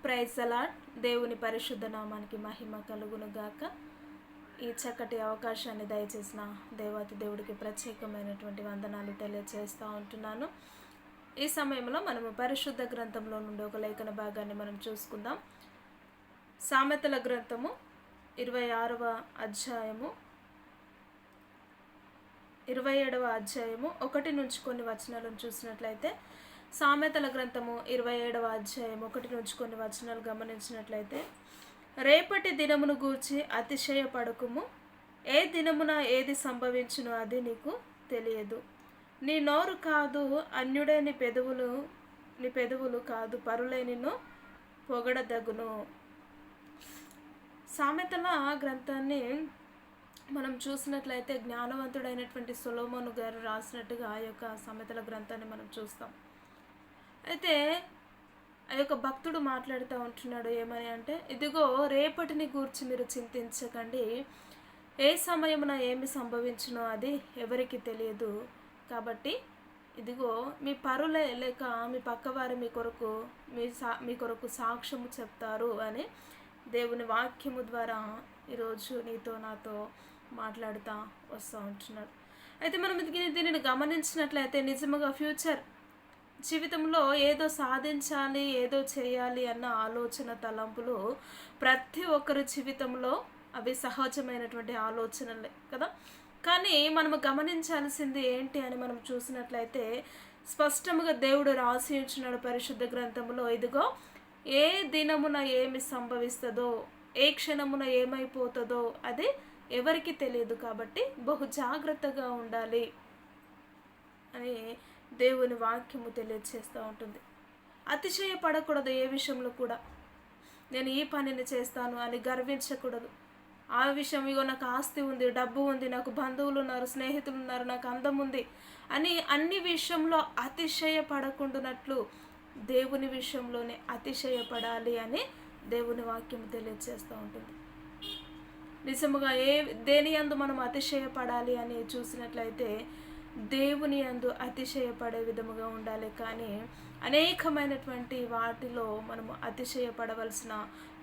Praise అలాడ్. దేవుని పరిశుద్ధ నామానికి మహిమ కలుగును గాక. ఈ చక్కటి అవకాశాన్ని దయచేసిన దేవాతి దేవుడికి ప్రత్యేకమైనటువంటి వందనాలు తెలియజేస్తూ ఉంటున్నాను. ఈ సమయంలో మనము పరిశుద్ధ గ్రంథంలో నుండి ఒక లేఖన భాగాన్ని మనం చూసుకుందాం. సామెతల గ్రంథము 26వ అధ్యాయము 27వ అధ్యాయము 1 నుంచి కొన్ని వచనాలను చూసినట్లయితే, సామెతల గ్రంథము 27వ అధ్యాయం 1 నుంచి కొన్ని వచనాలు గమనించినట్లయితే, రేపటి దినమును గూర్చి అతిశయపడకుము, ఏ దినమున ఏది సంభవించునో అది నీకు తెలియదు. నీ నోరు కాదు అన్యుడే నీ పెదవులు కాదు పరులే నిన్ను పొగడదగును. సామెతల గ్రంథాన్ని మనం చూసినట్లయితే జ్ఞానవంతుడైనటువంటి సొలొమోను గారు రాసినట్టుగా ఆ యొక్క సామెతల గ్రంథాన్ని మనం చూస్తాం. అయితే ఆ యొక్క భక్తుడు మాట్లాడుతూ ఉంటున్నాడు ఏమని అంటే, ఇదిగో రేపటిని గూర్చి మీరు చింతించకండి, ఏ సమయమున ఏమి సంభవించునో అది ఎవరికి తెలియదు. కాబట్టి ఇదిగో మీ పరులే లేక మీ పక్కవారు మీ కొరకు సాక్ష్యము చెప్తారు అని దేవుని వాక్యము ద్వారా ఈరోజు నీతో నాతో మాట్లాడుతూ వస్తూ ఉంటున్నాడు. అయితే మనం దీనిని గమనించినట్లయితే నిజముగా ఫ్యూచర్ జీవితంలో ఏదో సాధించాలి, ఏదో చేయాలి అన్న ఆలోచన తలంపులు ప్రతి ఒక్కరి జీవితంలో అవి సహజమైనటువంటి ఆలోచనలే కదా. కానీ మనము గమనించాల్సింది ఏంటి అని మనం చూసినట్లయితే, స్పష్టంగా దేవుడు రాసి ఉంచున్నాడు పరిశుద్ధ గ్రంథంలో, ఇదిగో ఏ దినమున ఏమి సంభవిస్తుందో, ఏ క్షణమున ఏమైపోతుందో అది ఎవరికి తెలియదు. కాబట్టి బహు జాగ్రత్తగా ఉండాలి అని దేవుని వాక్యము తెలియజేస్తూ ఉంటుంది. అతిశయపడకూడదు ఏ విషయంలో కూడా. నేను ఈ పనిని చేస్తాను అని గర్వించకూడదు. ఆ విషయం, ఇగో నాకు ఆస్తి ఉంది, డబ్బు ఉంది, నాకు బంధువులు ఉన్నారు, స్నేహితులు ఉన్నారు, నాకు అందం ఉంది అని అన్ని విషయంలో అతిశయపడకుండానట్లు దేవుని విషయంలోనే అతిశయపడాలి అని దేవుని వాక్యం తెలియజేస్తూ ఉంటుంది. నిజముగా దేని యందు మనం అతిశయపడాలి అని చూసినట్లయితే దేవుని యందు అతిశయపడే విధముగా ఉండాలి. కానీ అనేకమైనటువంటి వాటిలో మనము అతిశయపడవలసిన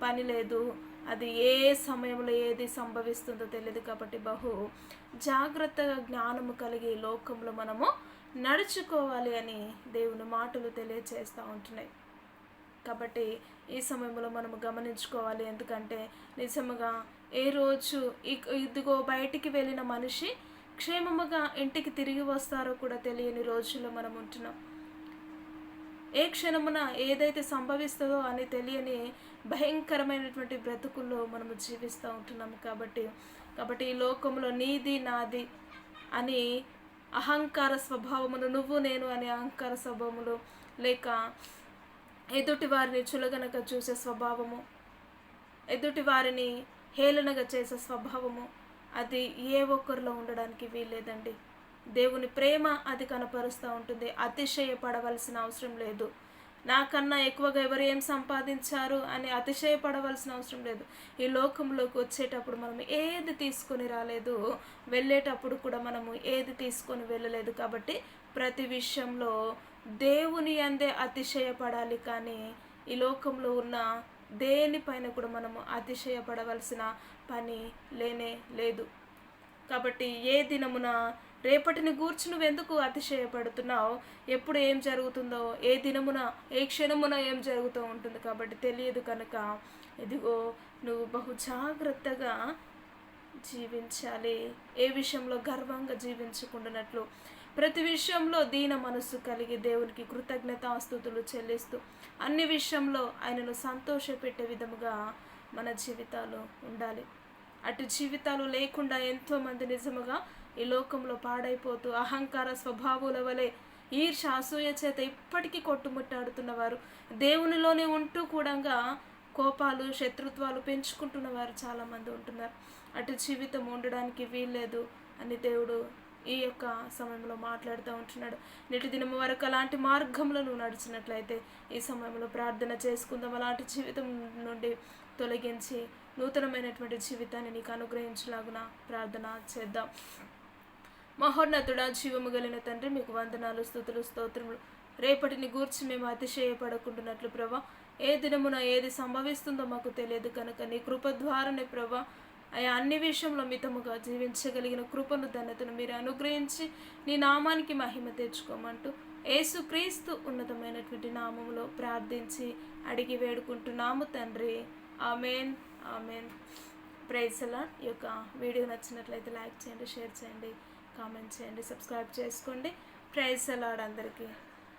పని లేదు. అది ఏ సమయంలో ఏది సంభవిస్తుందో తెలియదు. కాబట్టి బహు జాగ్రత్తగా జ్ఞానము కలిగి లోకంలో మనము నడుచుకోవాలి అని దేవుని మాటలు తెలియజేస్తూ ఉంటున్నాయి. కాబట్టి ఈ సమయంలో మనము గమనించుకోవాలి. ఎందుకంటే నిజముగా ఏ రోజు ఇదిగో బయటికి వెళ్ళిన మనిషి క్షేమముగా ఇంటికి తిరిగి వస్తారో కూడా తెలియని రోజుల్లో మనం ఉంటున్నాం. ఏ క్షణమున ఏదైతే సంభవిస్తుందో అని తెలియని భయంకరమైనటువంటి బ్రతుకుల్లో మనము జీవిస్తూ ఉంటున్నాము. కాబట్టి ఈ లోకంలో నీది నాది అని అహంకార స్వభావములు, నువ్వు నేను అనే అహంకార స్వభావములు, లేక ఎదుటి వారిని చులగనగా చూసే స్వభావము, ఎదుటి వారిని హేళనగా చేసే స్వభావము, అది ఏ ఒక్కరిలో ఉండడానికి వీల్లేదండి. దేవుని ప్రేమ అది కనపరుస్తూ ఉంటుంది. అతిశయపడవలసిన అవసరం లేదు. నాకన్నా ఎక్కువగా ఎవరు ఏం సంపాదించారు అని అతిశయపడవలసిన అవసరం లేదు. ఈ లోకంలోకి వచ్చేటప్పుడు మనం ఏది తీసుకొని రాలేదు, వెళ్ళేటప్పుడు కూడా మనము ఏది తీసుకొని వెళ్ళలేదు. కాబట్టి ప్రతి విషయంలో దేవుని యందే అతిశయపడాలి. కానీ ఈ లోకంలో ఉన్న దేనిపైన కూడా మనము అతిశయపడవలసిన పని లేనే లేదు. కాబట్టి ఏ దినమున రేపటిని గూర్చి నువ్వెందుకు అతిశయపడుతున్నావు? ఎప్పుడు ఏం జరుగుతుందో, ఏ దినమున ఏ క్షణమున ఏం జరుగుతూ ఉంటుంది కాబట్టి తెలియదు. కనుక ఇదిగో నువ్వు బహు జాగ్రత్తగా జీవించాలి. ఏ విషయంలో గర్వంగా జీవించకుండానట్లు ప్రతి విషయంలో దీన మనస్సు కలిగి దేవునికి కృతజ్ఞతాస్తుతులు చెల్లిస్తూ అన్ని విషయంలో ఆయనను సంతోషపెట్టే విధముగా మన జీవితాలు ఉండాలి. అటు జీవితాలు లేకుండా ఎంతోమంది నిజముగా ఈ లోకంలో పాడైపోతూ అహంకార స్వభావాల వలె ఈర్ష అసూయ చేత ఇప్పటికీ కొట్టుముట్టాడుతున్నవారు, దేవునిలోనే ఉంటూ కూడా కోపాలు శత్రుత్వాలు పెంచుకుంటున్నవారు చాలామంది ఉంటున్నారు. అటు జీవితం ఉండడానికి వీల్లేదు అని దేవుడు ఈ యొక్క సమయంలో మాట్లాడుతూ ఉంటున్నాడు. నేటి దినం వరకు అలాంటి మార్గంలో నువ్వు నడిచినట్లయితే ఈ సమయంలో ప్రార్థన చేసుకుందాం. అలాంటి జీవితం నుండి తొలగించి నూతనమైనటువంటి జీవితాన్ని నీకు అనుగ్రహించలాగున ప్రార్థన చేద్దాం. మహోన్నతుడా, జీవము కలిగిన తండ్రి, మీకు వందనాలు, స్తుతులు, స్తోత్రములు. రేపటిని గూర్చి మేము అతిశయపడకుంటున్నట్లు ప్రభా, ఏ దినమున ఏది సంభవిస్తుందో మాకు తెలియదు కనుక నీ కృప ద్వారానే ప్రభా అయా అన్ని విషయంలో మితముగా జీవించగలిగిన కృపను ధన్యతను మీరు అనుగ్రహించి నీ నామానికి మహిమ తెచ్చుకోమంటూ యేసుక్రీస్తు ఉన్నతమైనటువంటి నామములో ప్రార్థించి అడిగి వేడుకుంటున్నాము తండ్రి. Amen, amen. Praise Lord. ఈ యొక్క వీడియో నచ్చినట్లయితే లైక్ చేయండి, షేర్ చేయండి, కామెంట్ చేయండి, సబ్స్క్రైబ్ చేసుకోండి. ప్రైజ్ లార్డ్ అందరికీ.